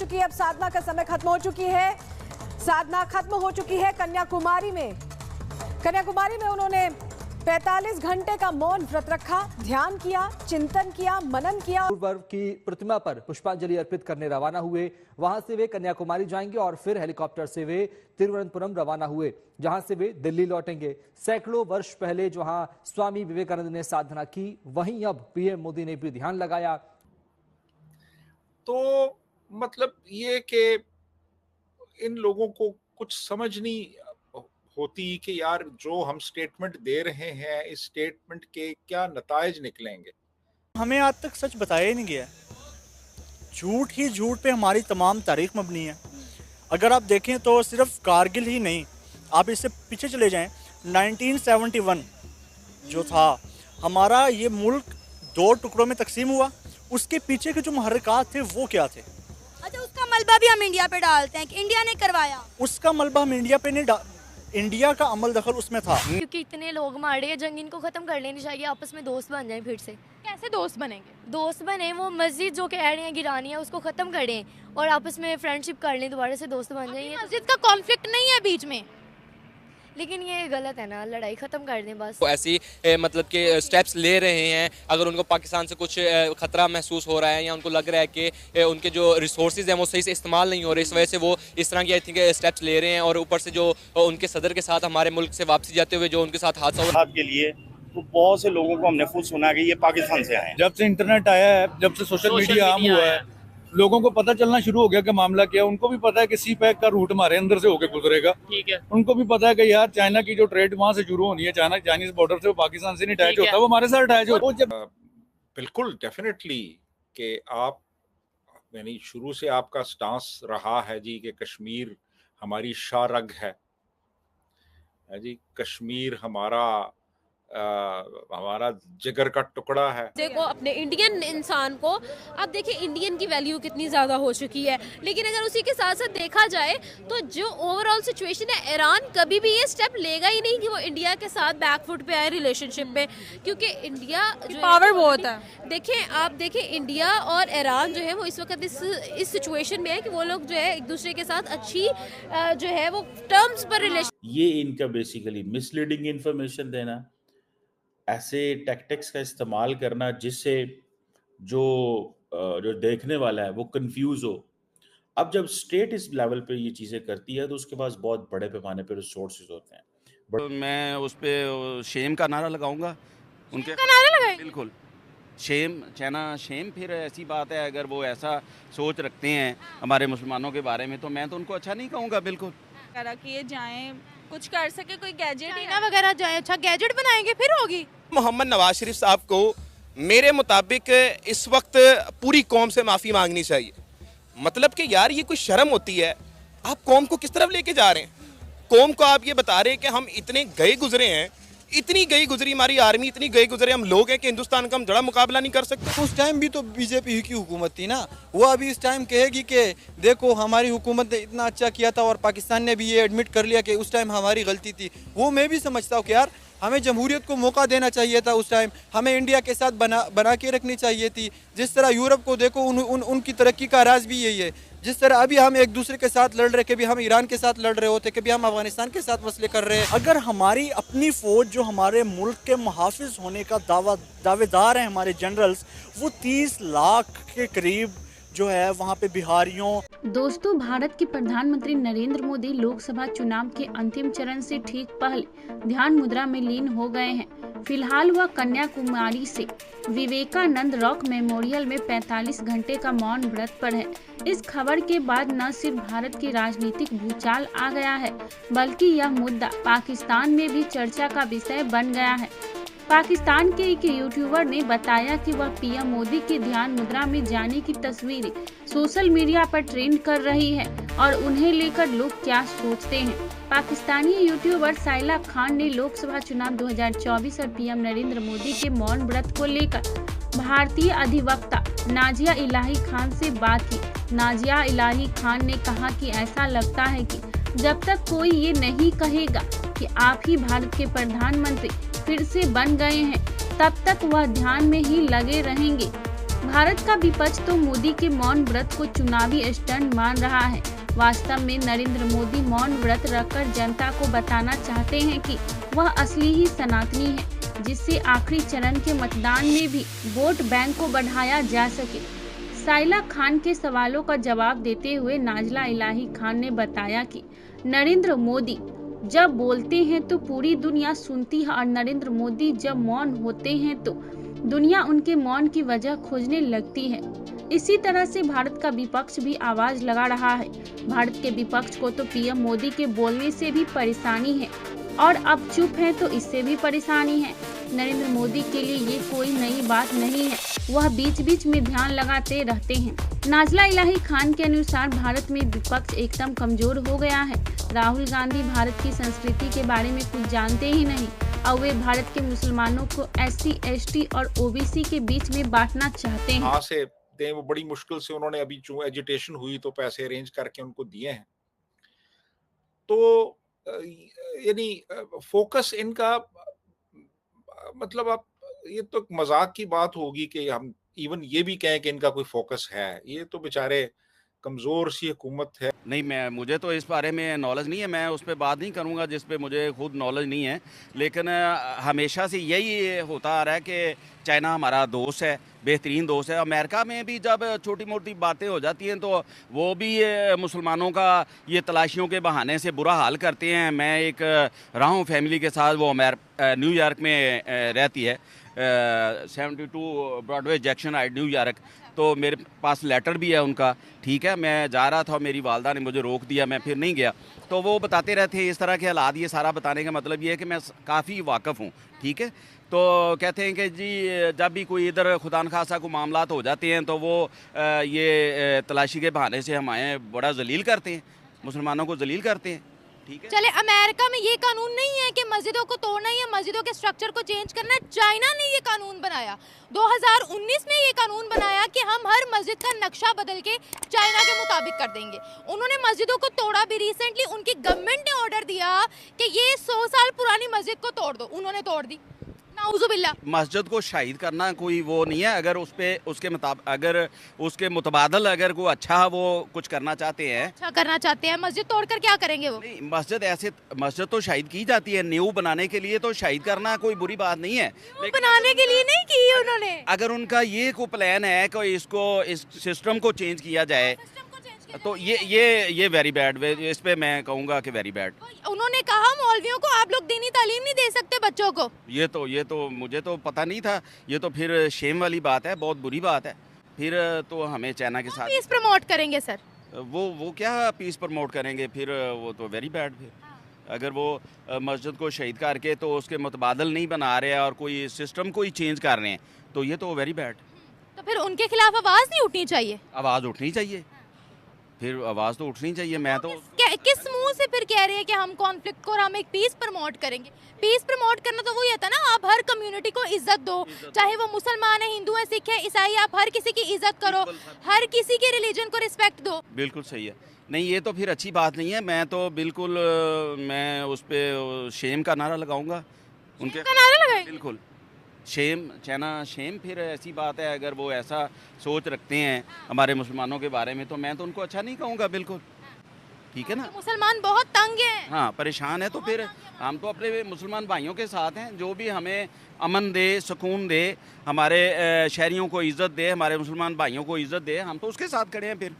चुकी है, अब साधना का समय खत्म हो चुकी है। साधना खत्म हो चुकी है कन्याकुमारी में। कन्याकुमारी में उन्होंने 45 घंटे का मौन व्रत रखा, ध्यान किया, चिंतन किया, मनन किया। पर्व की प्रतिमा पर पुष्पांजलि अर्पित करने रवाना हुए। वहां से वे कन्याकुमारी जाएंगे और फिर हेलीकॉप्टर से वे तिरुवनंतपुरम रवाना हुए, जहां से वे दिल्ली लौटेंगे। सैकड़ों वर्ष पहले जहां स्वामी विवेकानंद ने साधना की, वहीं अब पीएम मोदी ने भी ध्यान लगाया। तो मतलब ये कि इन लोगों को कुछ समझ नहीं होती कि यार जो हम स्टेटमेंट दे रहे हैं, इस स्टेटमेंट के क्या नतायज निकलेंगे। हमें आज तक सच बताया ही नहीं गया। झूठ ही झूठ पे हमारी तमाम तारीख मबनी है। अगर आप देखें तो सिर्फ कारगिल ही नहीं, आप इससे पीछे चले जाएं, 1971 जो था हमारा ये मुल्क 2 टुकड़ों में तकसीम हुआ, उसके पीछे के जो मुहर्रिकात थे वो क्या थे? अच्छा, उसका मलबा भी हम इंडिया पे डालते हैं कि इंडिया ने करवाया। उसका मलबा हम इंडिया पे नहीं इंडिया का अमल दखल उसमें था। क्योंकि इतने लोग मारे हैं, जंग इनको खत्म कर लेनी चाहिए, आपस में दोस्त बन जाएं फिर से। कैसे दोस्त बनेंगे? दोस्त बने, वो मस्जिद जो कह रहे हैं गिरानी है उसको खत्म करें और आपस में फ्रेंडशिप कर लें, दोबारा से दोस्त बन जाएं। मस्जिद का कॉन्फ्लिक्ट नहीं है बीच में, लेकिन ये गलत है ना, लड़ाई खत्म कर दें बस। वो ऐसी मतलब कि स्टेप्स ले रहे हैं। अगर उनको पाकिस्तान से कुछ खतरा महसूस हो रहा है या उनको लग रहा है कि उनके जो रिसोर्सेज हैं वो सही से इस्तेमाल नहीं हो रहे, इस वजह से वो इस तरह की आई थिंक स्टेप्स ले रहे हैं। और ऊपर से जो उनके सदर के साथ हमारे मुल्क से वापसी जाते हुए जो उनके साथ हादसा हुआ के लिए, तो बहुत से लोगों को हमने खुद सुना कि ये पाकिस्तान से आए हैं। जब से इंटरनेट आया है, जब से सोशल मीडिया आम हुआ है, लोगों को पता चलना शुरू हो गया कि मामला क्या है। उनको भी पता है कि सी पैक का रूट हमारे अंदर से होकर गुजरेगा। ठीक है। उनको भी पता है कि यार चाइना की जो ट्रेड वहां से शुरू होनी है, चाइनीज बॉर्डर से, वो पाकिस्तान से नहीं अटैच होता, वो हमारे साथ अटैच होता है। जब बिल्कुल डेफिनेटली कि आप यानी शुरू से आपका स्टांस रहा है जी कि कश्मीर हमारी शाहरग है जी, कश्मीर हमारा जिगर का टुकड़ा है। देखो अपने इंडियन इंसान को, अब देखिए इंडियन की वैल्यू कितनी ज़्यादा हो चुकी है, लेकिन अगर उसी के साथ साथ देखा जाए तो जो ओवरऑल सिचुएशन है, ईरान कभी भी ये स्टेप लेगा ही नहीं कि वो इंडिया के साथ बैकफुट पे आए रिलेशनशिप में, क्योंकि इंडिया जो पावर बहुत है। आप देखें इंडिया और ईरान जो है वो इस वक्त इस सिचुएशन में है कि वो लोग जो है एक दूसरे के साथ अच्छी जो है वो टर्म्स पर रिलेशन। ये इनका बेसिकली मिसलीडिंग इंफॉर्मेशन देना, ऐसे टैक्टिक्स का इस्तेमाल करना जिससे जो देखने वाला है वो कंफ्यूज हो। अब जब स्टेट इस लेवल पे ये चीजें करती है तो उसके पास बहुत बड़े पैमाने पे रिसोर्सेज होते हैं। तो मैं उस पे शेम का नारा लगाऊंगा, उनके नारा लगाएं। बिल्कुल शेम, चाइना शेम। फिर ऐसी बात है, अगर वो ऐसा सोच रखते हैं हमारे मुसलमानों के बारे में, तो मैं तो उनको अच्छा नहीं कहूँगा। बिल्कुल किए जाएं, कुछ कर सके, कोई गैजेट चाइना वगैरह जाए, अच्छा गैजेट बनाएंगे फिर होगी। मोहम्मद नवाज शरीफ साहब को मेरे मुताबिक इस वक्त पूरी कौम से माफ़ी मांगनी चाहिए। मतलब कि यार ये कोई शर्म होती है, आप कौम को किस तरफ लेके जा रहे हैं? कौम को आप ये बता रहे हैं कि हम इतने गए गुजरे हैं, इतनी गई गुजरी हमारी आर्मी, इतनी गई गुजरे हम लोग हैं कि हिंदुस्तान का हम जड़ा मुकाबला नहीं कर सकते। उस टाइम भी तो बीजेपी की हुकूमत थी ना, वो अभी इस टाइम कहेगी कि देखो हमारी हुकूमत ने इतना अच्छा किया था और पाकिस्तान ने भी ये एडमिट कर लिया कि उस टाइम हमारी गलती थी। वो मैं भी समझता हूँ कि यार हमें जमहूरियत को मौका देना चाहिए था उस टाइम, हमें इंडिया के साथ बना के रखनी चाहिए थी। जिस तरह यूरोप को देखो, उनकी तरक्की का राज भी यही है। जिस तरह अभी हम एक दूसरे के साथ लड़ रहे, कभी हम ईरान के साथ लड़ रहे होते, कभी हम अफगानिस्तान के साथ मसले कर रहे हैं। अगर हमारी अपनी फौज जो हमारे मुल्क के मुहाफिज होने का दावेदार हैं, हमारे जनरल्स, वो 30 लाख के करीब जो है वहाँ पे बिहारियों। दोस्तों, भारत के प्रधानमंत्री नरेंद्र मोदी लोकसभा चुनाव के अंतिम चरण से ठीक पहले ध्यान मुद्रा में लीन हो गए हैं। फिलहाल वह कन्याकुमारी से विवेकानंद रॉक मेमोरियल में 45 घंटे का मौन व्रत पर है। इस खबर के बाद न सिर्फ भारत की राजनीतिक भूचाल आ गया है, बल्कि यह मुद्दा पाकिस्तान में भी चर्चा का विषय बन गया है। पाकिस्तान के एक यूट्यूबर ने बताया कि वह पीएम मोदी के ध्यान मुद्रा में जाने की तस्वीरें सोशल मीडिया पर ट्रेंड कर रही है और उन्हें लेकर लोग क्या सोचते हैं। पाकिस्तानी यूट्यूबर साइला खान ने लोकसभा चुनाव 2024 और पीएम नरेंद्र मोदी के मौन व्रत को लेकर भारतीय अधिवक्ता नाजिया इलाही खान से बात की। नाजिया इलाही खान ने कहा कि ऐसा लगता है कि जब तक कोई ये नहीं कहेगा कि आप ही भारत के प्रधानमंत्री फिर से बन गए हैं, तब तक वह ध्यान में ही लगे रहेंगे। भारत का विपक्ष तो मोदी के मौन व्रत को चुनावी स्टंट मान रहा है। वास्तव में नरेंद्र मोदी मौन व्रत रखकर जनता को बताना चाहते हैं कि वह असली ही सनातनी है, जिससे आखिरी चरण के मतदान में भी वोट बैंक को बढ़ाया जा सके। साइला खान के सवालों का जवाब देते हुए नाजला इलाही खान ने बताया कि नरेंद्र मोदी जब बोलते हैं तो पूरी दुनिया सुनती है और नरेंद्र मोदी जब मौन होते हैं तो दुनिया उनके मौन की वजह खोजने लगती है। इसी तरह से भारत का विपक्ष भी आवाज लगा रहा है। भारत के विपक्ष को तो पीएम मोदी के बोलने से भी परेशानी है और अब चुप है तो इससे भी परेशानी है। नरेंद्र मोदी के लिए ये कोई नई बात नहीं है, वह बीच बीच में ध्यान लगाते रहते हैं। नाजला इलाही खान के अनुसार भारत में विपक्ष एकदम कमजोर हो गया है। राहुल गांधी भारत की संस्कृति के बारे में कुछ जानते ही नहीं और वे भारत के मुसलमानों को SC, ST और OBC के बीच में बांटना चाहते हैं। से दें, वो बड़ी मुश्किल से उन्होंने अभी जो एजिटेशन हुई तो पैसे अरेंज करके उनको दिए हैं। तो यानी फोकस इनका, मतलब आप ये तो मजाक की बात होगी कि हम इवन ये भी कहें कि इनका कोई फोकस है। ये तो बेचारे कमज़ोर सी हुकूमत है। नहीं, मुझे तो इस बारे में नॉलेज नहीं है, मैं उस पर बात नहीं करूंगा जिस पे मुझे खुद नॉलेज नहीं है। लेकिन हमेशा से यही होता आ रहा है कि चाइना हमारा दोस्त है, बेहतरीन दोस्त है। अमेरिका में भी जब छोटी मोटी बातें हो जाती हैं तो वो भी मुसलमानों का ये तलाशियों के बहाने से बुरा हाल करते हैं। मैं एक रहा हूँ फैमिली के साथ, वो न्यूयॉर्क में रहती है, 72 ब्रॉडवे जैक्सन हाइट न्यूयॉर्क। तो मेरे पास लेटर भी है उनका, ठीक है। मैं जा रहा था, मेरी वालदा ने मुझे रोक दिया, मैं फिर नहीं गया। तो वो बताते रहते हैं इस तरह के हालात। ये सारा बताने का मतलब ये है कि मैं काफ़ी वाकिफ़ हूँ, ठीक है। तो कहते हैं कि जी जब भी कोई इधर खुदा न खासा को मामलात हो जाते हैं तो वो ये तलाशी के बहाने से हमें बड़ा जलील करते हैं, मुसलमानों को जलील करते हैं, ठीक है। चले, अमेरिका में ये कानून नहीं है कि मस्जिदों को तोड़ना है या मस्जिदों के स्ट्रक्चर को चेंज करना है। चाइना ने ये कानून बनाया, 2019 में ये कानून बनाया कि हम हर मस्जिद का नक्शा बदल के चाइना के मुताबिक कर देंगे। उन्होंने मस्जिदों को तोड़ा भी। रिसेंटली उनकी गवर्नमेंट ने ऑर्डर दिया कि ये 100 साल पुरानी मस्जिद को तोड़ दो, उन्होंने तोड़ दी। नाउजुबिल्लाह। मस्जिद को शहीद करना कोई वो नहीं है। अगर उस पे अगर उसके मुतबादल अगर कोई अच्छा वो कुछ करना चाहते हैं, अच्छा करना चाहते हैं, मस्जिद तोड़कर क्या करेंगे वो? नहीं, मस्जिद तो शहीद की जाती है, न्यू बनाने के लिए तो शहीद करना कोई बुरी बात नहीं है। बनाने के लिए नहीं की उन्होंने। अगर उनका ये कोई प्लान है कि इस सिस्टम को चेंज किया जाए तो ये वेरी बैड वे, इस पे मैं कहूँगा कि वेरी बैड। उन्होंने कहा मौलवियों को आप लोग दीनी तालीम नहीं दे सकते बच्चों को। ये तो मुझे तो पता नहीं था। ये तो फिर शेम वाली बात है, बहुत बुरी बात है। फिर तो हमें चाइना के साथ पीस प्रमोट करेंगे सर। वो क्या पीस प्रमोट करेंगे, फिर वो तो वेरी बैड। फिर अगर वो मस्जिद को शहीद करके तो उसके मुतबादल नहीं बना रहे और कोई सिस्टम को ही चेंज कर रहे हैं तो ये तो वेरी बैड। तो फिर उनके खिलाफ आवाज़ नहीं उठनी चाहिए? आवाज़ उठनी चाहिए, फिर आवाज़ तो उठनी चाहिए। मैं तो किस मुंह से फिर कह रहे हैं कि हम कॉन्फ्लिक्ट को और हम एक पीस प्रमोट करेंगे? पीस प्रमोट करना तो वही होता है ना, आप हर कम्युनिटी को इज्जत दो, चाहे वो मुसलमान है, हिंदू है, सिख है, ईसाई, आप हर किसी की इज्जत करो, हर किसी के रिलीजन को रिस्पेक्ट दो। बिल्कुल सही है। नहीं, ये तो फिर अच्छी बात नहीं है। मैं तो बिल्कुल मैं उस पर शेम का नारा लगाऊंगा, उनके नारा लगाएंगे बिल्कुल। Shame, China shame. फिर ऐसी बात है अगर वो ऐसा सोच रखते हैं हमारे मुसलमानों के बारे में तो मैं तो उनको अच्छा नहीं कहूँगा, बिल्कुल, ठीक है ना। मुसलमान बहुत तंग हैं। हाँ, परेशान है। तो फिर हम तो अपने मुसलमान भाइयों के साथ हैं, जो भी हमें अमन दे, सुकून दे, हमारे शहरियों को इज़्ज़त दे, हमारे मुसलमान भाइयों को इज़्ज़त दे, हम तो उसके साथ खड़े हैं फिर।